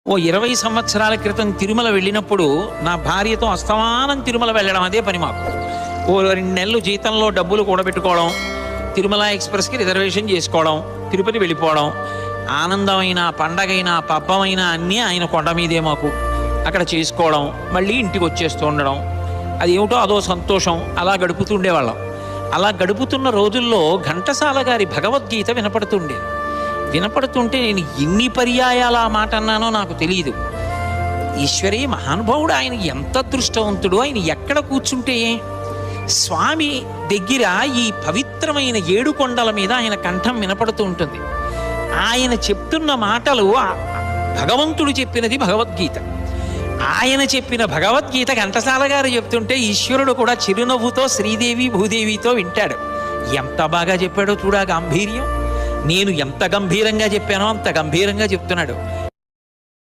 ఓ 20 సంవత్సరాల క్రితం తిరుమల వెళ్ళినప్పుడు నా భార్యతో అస్తమానం తిరుమల వెళ్ళడం అదే పని మాకు. ఓ 2 నెలలు జీతంలో డబ్బులు కూడబెట్టుకోవడం, తిరుమల ఎక్స్‌ప్రెస్‌కి రిజర్వేషన్ చేసుకోవడం, తిరుపతి వెళ్ళిపోవడం. ఆనందమైన, పండగైన, పబ్బమైన అన్నీ ఆయన కొండ మీదే మాకు. అక్కడ చేసుకోవడం, మళ్ళీ ఇంటికి వచ్చేస్తూ ఉండడం. అదేమిటో అదో సంతోషం. అలా గడుపుతూ ఉండేవాళ్ళం. అలా గడుపుతున్న రోజుల్లో ఘంటసాల గారి భగవద్గీత వినపడుతుండేది. వినపడుతుంటే నేను ఎన్ని పర్యాయాలు ఆ మాట అన్నానో నాకు తెలియదు. ఈశ్వరీ మహానుభావుడు, ఆయన ఎంత అదృష్టవంతుడు, ఆయన ఎక్కడ కూర్చుంటే స్వామి దగ్గర ఈ పవిత్రమైన 7 కొండల మీద ఆయన కంఠం వినపడుతూ ఉంటుంది. ఆయన చెప్తున్న మాటలు భగవంతుడు చెప్పినది భగవద్గీత. ఆయన చెప్పిన భగవద్గీత ఘంటసాల గారు చెప్తుంటే ఈశ్వరుడు కూడా చిరునవ్వుతో శ్రీదేవి భూదేవితో వింటాడు. ఎంత బాగా చెప్పాడో చూడా గాంభీర్యం. నేను ఎంత గంభీరంగా చెప్పానో అంత గంభీరంగా చెప్తున్నాడు.